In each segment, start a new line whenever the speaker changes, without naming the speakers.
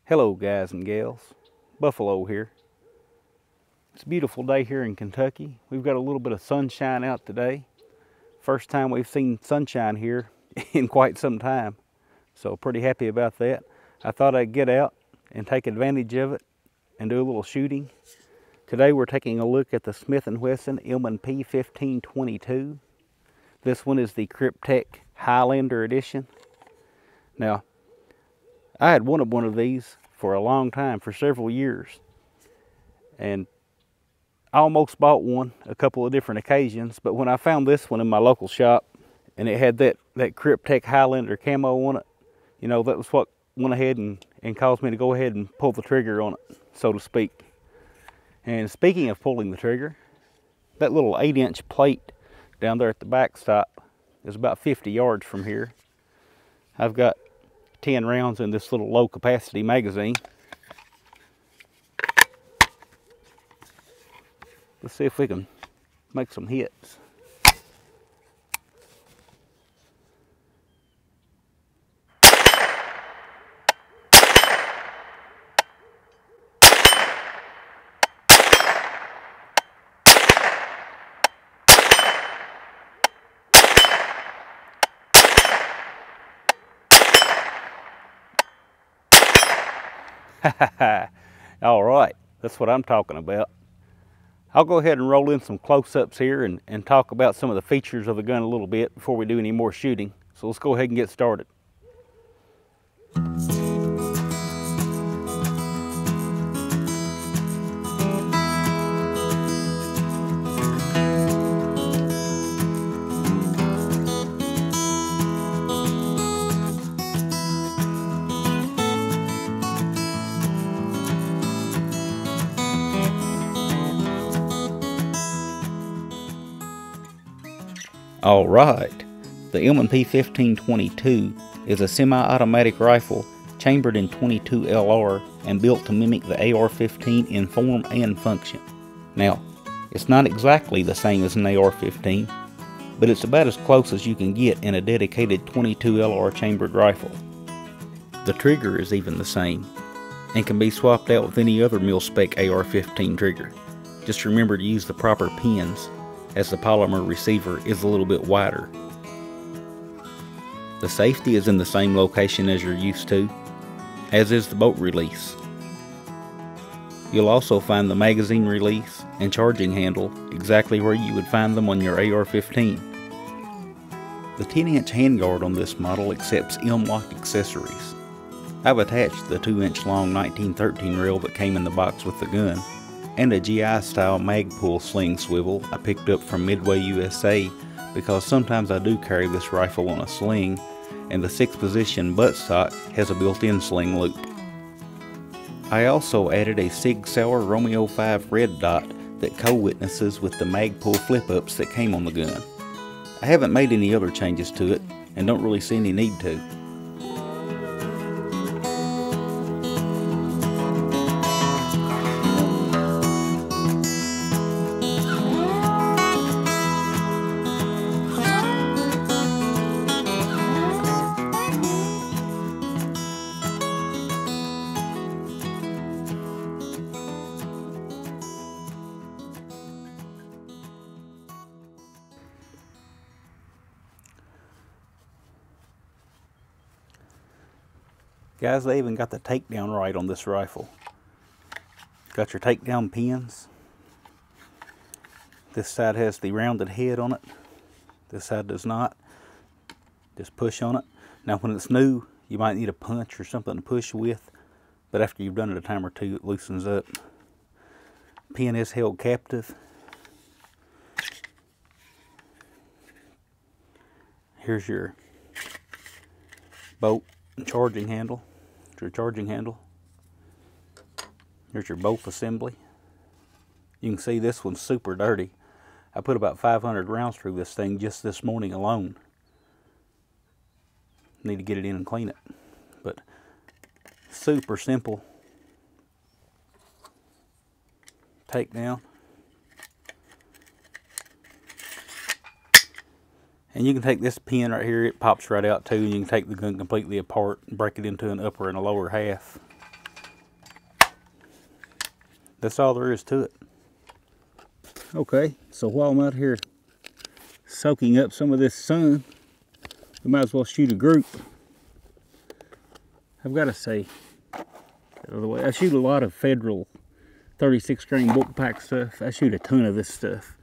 Hello guys and gals, Buffalo here. It's a beautiful day here in Kentucky. We've got a little bit of sunshine out today. First time we've seen sunshine here in quite some time. So pretty happy about that. I thought I'd get out and take advantage of it and do a little shooting. Today we're taking a look at the Smith and Wesson M&P 1522. This one is the Kryptek Highlander edition. Now, I had wanted one of these for a long time, for several years. And I almost bought one a couple of different occasions, but when I found this one in my local shop, and it had that Kryptek Highlander camo on it, you know, that was what went ahead and caused me to go ahead and pull the trigger on it, so to speak. And speaking of pulling the trigger, that little 8-inch plate down there at the backstop is about 50 yards from here. I've got 10 rounds in this little low capacity magazine. Let's see if we can make some hits. All right, that's what I'm talking about. I'll go ahead and roll in some close-ups here and talk about some of the features of the gun a little bit before we do any more shooting. So let's go ahead and get started. All right, the M&P 1522 is a semi-automatic rifle chambered in .22 LR and built to mimic the AR-15 in form and function. Now, it's not exactly the same as an AR-15, but it's about as close as you can get in a dedicated .22 LR chambered rifle. The trigger is even the same and can be swapped out with any other mil-spec AR-15 trigger. Just remember to use the proper pins, as the polymer receiver is a little bit wider. The safety is in the same location as you're used to, as is the bolt release. You'll also find the magazine release and charging handle exactly where you would find them on your AR-15. The 10-inch handguard on this model accepts M-LOK accessories. I've attached the 2-inch long 1913 rail that came in the box with the gun, and a GI style mag pull sling swivel I picked up from Midway USA because sometimes I do carry this rifle on a sling, and the 6th position buttstock has a built-in sling loop. I also added a Sig Sauer Romeo 5 red dot that co-witnesses with the mag pull flip-ups that came on the gun. I haven't made any other changes to it and don't really see any need to. Guys, they even got the takedown right on this rifle. Got your takedown pins. This side has the rounded head on it. This side does not. Just push on it. Now when it's new, you might need a punch or something to push with, but after you've done it a time or two, it loosens up. Pin is held captive. Here's your bolt and charging handle. Your charging handle. Here's your bolt assembly. You can see this one's super dirty. I put about 500 rounds through this thing just this morning alone. Need to get it in and clean it. But super simple takedown. And you can take this pin right here, it pops right out too, and you can take the gun completely apart and break it into an upper and a lower half. That's all there is to it. Okay, so while I'm out here soaking up some of this sun, we might as well shoot a group. I've got to say, I shoot a lot of Federal 36 grain bullpack stuff. I shoot a ton of this stuff,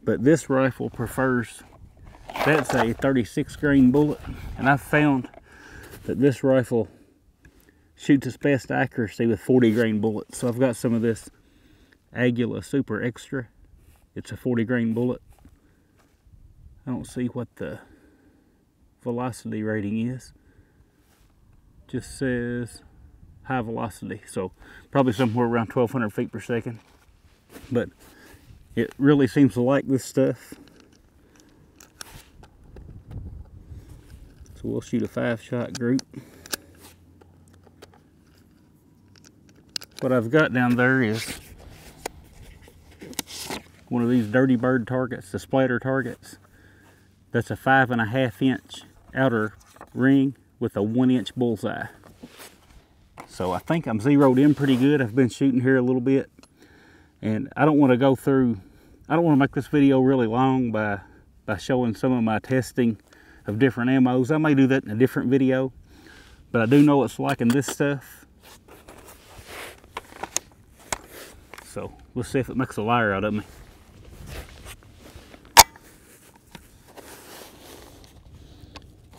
but this rifle prefers, that's a 36 grain bullet, and I've found that this rifle shoots its best accuracy with 40 grain bullets. So I've got some of this Agula Super Extra. It's a 40 grain bullet. I don't see what the velocity rating is. Just says high velocity, so probably somewhere around 1200 feet per second. But it really seems to like this stuff. So we'll shoot a 5-shot group. What I've got down there is one of these Dirty Bird targets, the Splatter Targets. That's a 5.5 inch outer ring with a 1 inch bullseye. So I think I'm zeroed in pretty good. I've been shooting here a little bit, and I don't want to go through, I don't want to make this video really long by showing some of my testing of different ammos. I may do that in a different video, but I do know it's liking this stuff. So let's see if it makes a liar out of me.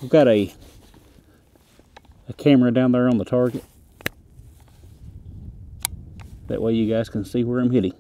I've got a camera down there on the target. That way you guys can see where I'm hitting.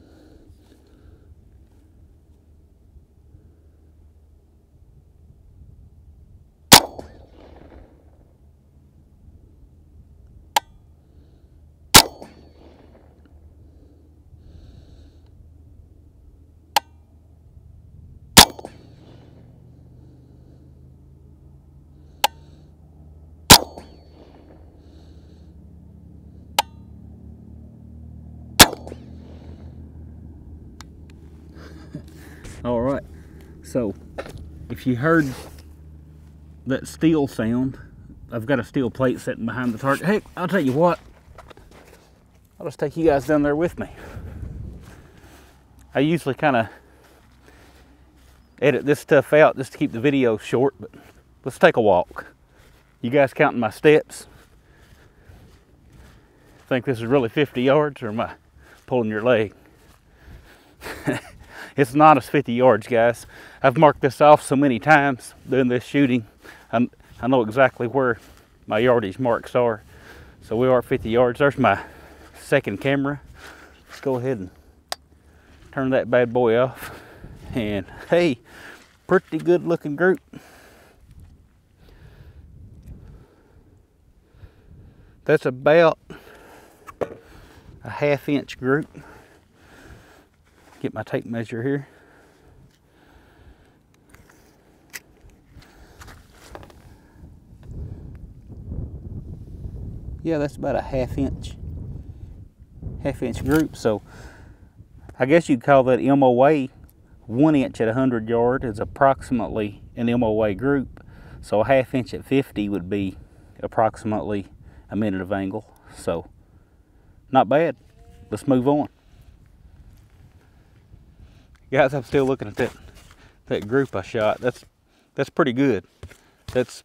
All right, so if you heard that steel sound, I've got a steel plate sitting behind the target. Hey, I'll tell you what, I'll just take you guys down there with me. I usually kind of edit this stuff out just to keep the video short, but let's take a walk. You guys counting my steps? Think this is really 50 yards, or am I pulling your leg? It's not as 50 yards, guys. I've marked this off so many times doing this shooting. I know exactly where my yardage marks are. So we are at 50 yards. There's my second camera. Let's go ahead and turn that bad boy off. And hey, pretty good looking group. That's about a 1/2 inch group. Get my tape measure here. Yeah, that's about a 1/2 inch group. So I guess you'd call that MOA. 1 inch at 100 yards is approximately an MOA group. So a 1/2 inch at 50 would be approximately a minute of angle. So not bad. Let's move on. Guys, I'm still looking at that group I shot. That's pretty good. That's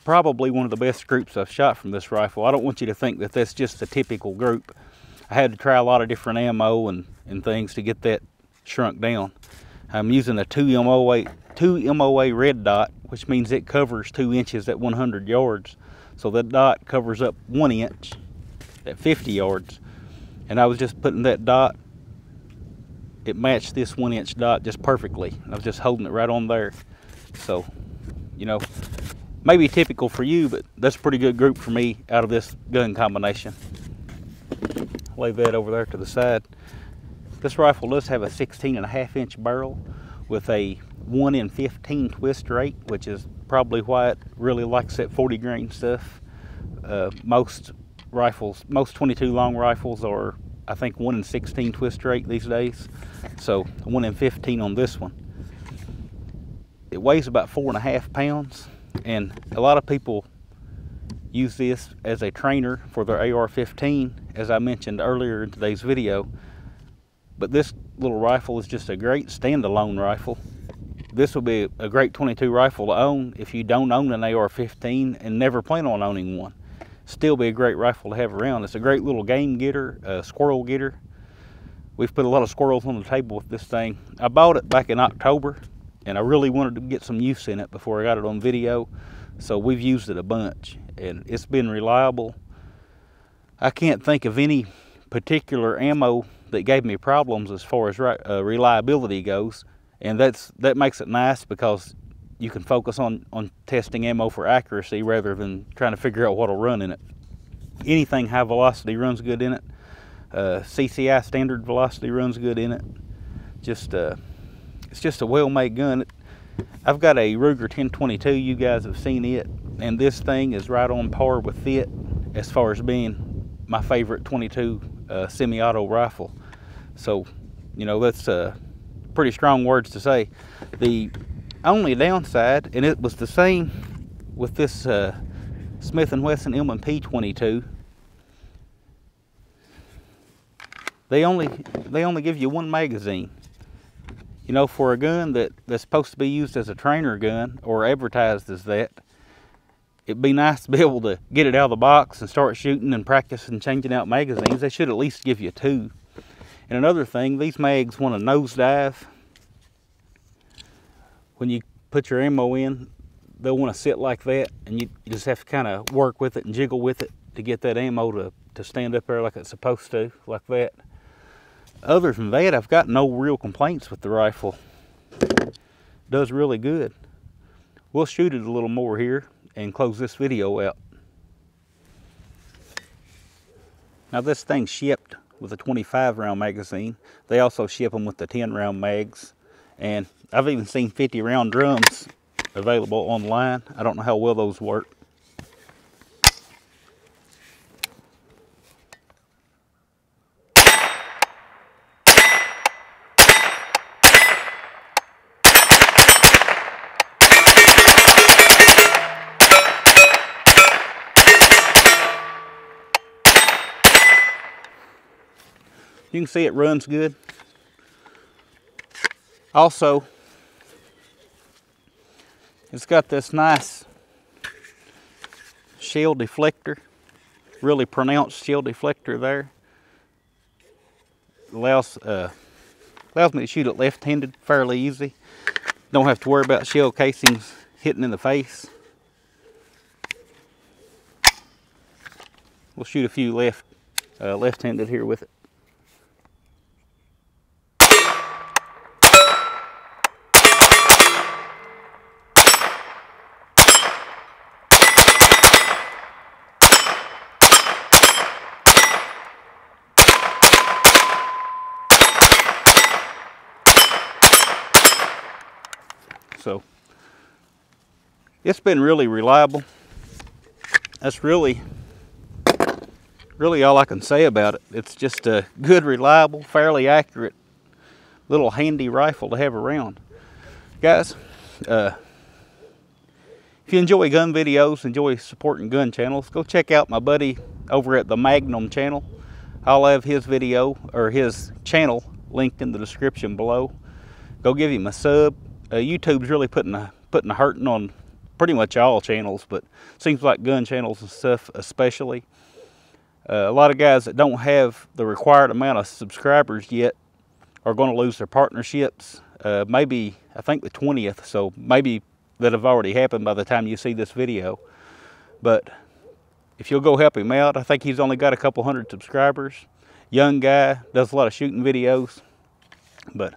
probably one of the best groups I've shot from this rifle. I don't want you to think that that's just a typical group. I had to try a lot of different ammo and things to get that shrunk down. I'm using a 2 MOA red dot, which means it covers 2 inches at 100 yards. So that dot covers up 1 inch at 50 yards. And I was just putting that dot, it matched this 1 inch dot just perfectly. I was just holding it right on there. So, you know, maybe typical for you, but that's a pretty good group for me out of this gun combination. Lay that over there to the side. This rifle does have a 16.5 inch barrel with a 1 in 15 twist rate, which is probably why it really likes that 40 grain stuff. Most rifles, most 22 long rifles are, I think, 1 in 16 twist rate these days. So 1 in 15 on this one. It weighs about 4.5 pounds, and a lot of people use this as a trainer for their AR-15 as I mentioned earlier in today's video. But this little rifle is just a great standalone rifle. This will be a great .22 rifle to own if you don't own an AR-15 and never plan on owning one. Still be a great rifle to have around. It's a great little game getter, squirrel getter. We've put a lot of squirrels on the table with this thing. I bought it back in October, and I really wanted to get some use in it before I got it on video. So we've used it a bunch, and it's been reliable. I can't think of any particular ammo that gave me problems as far as reliability goes, and that makes it nice because you can focus on testing ammo for accuracy rather than trying to figure out what'll run in it. Anything high velocity runs good in it. CCI standard velocity runs good in it. It's just a well-made gun. I've got a Ruger 1022. You guys have seen it, and this thing is right on par with it as far as being my favorite .22 semi-auto rifle. So, you know, that's pretty strong words to say. The only downside, and it was the same with this Smith and Wesson M&P 22. They only give you one magazine. You know, for a gun that's supposed to be used as a trainer gun or advertised as that, it'd be nice to be able to get it out of the box and start shooting and practicing changing out magazines. They should at least give you two. And another thing, these mags want to nosedive. When you put your ammo in, they'll want to sit like that, and you just have to kind of work with it and jiggle with it to get that ammo to stand up there like it's supposed to, like that. Other than that, I've got no real complaints with the rifle. It does really good. We'll shoot it a little more here and close this video out. Now this thing's shipped with a 25 round magazine. They also ship them with the 10 round mags. And I've even seen 50 round drums available online. I don't know how well those work. You can see it runs good. Also, it's got this nice shell deflector, really pronounced shell deflector there. It allows me to shoot it left-handed fairly easy. Don't have to worry about shell casings hitting in the face. We'll shoot a few left-handed here with it. So it's been really reliable. That's really all I can say about it. It's just a good, reliable, fairly accurate little handy rifle to have around. Guys, if you enjoy gun videos, enjoy supporting gun channels, go check out my buddy over at the Magnum channel. I'll have his video or his channel linked in the description below. Go give him a sub. YouTube's really putting a hurting on pretty much all channels, but seems like gun channels and stuff especially. A lot of guys that don't have the required amount of subscribers yet are going to lose their partnerships. Maybe, I think the 20th, so maybe that have already happened by the time you see this video. But if you'll go help him out, I think he's only got a couple hundred subscribers. Young guy, does a lot of shooting videos. But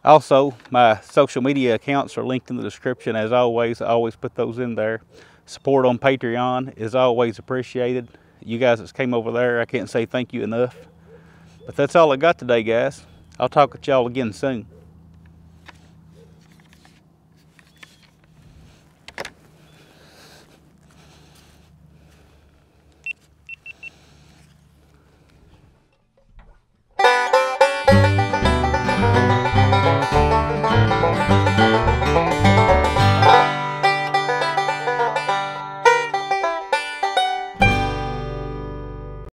also, my social media accounts are linked in the description as always. I always put those in there. Support on Patreon is always appreciated. You guys that came over there, I can't say thank you enough. But that's all I got today, guys. I'll talk with y'all again soon.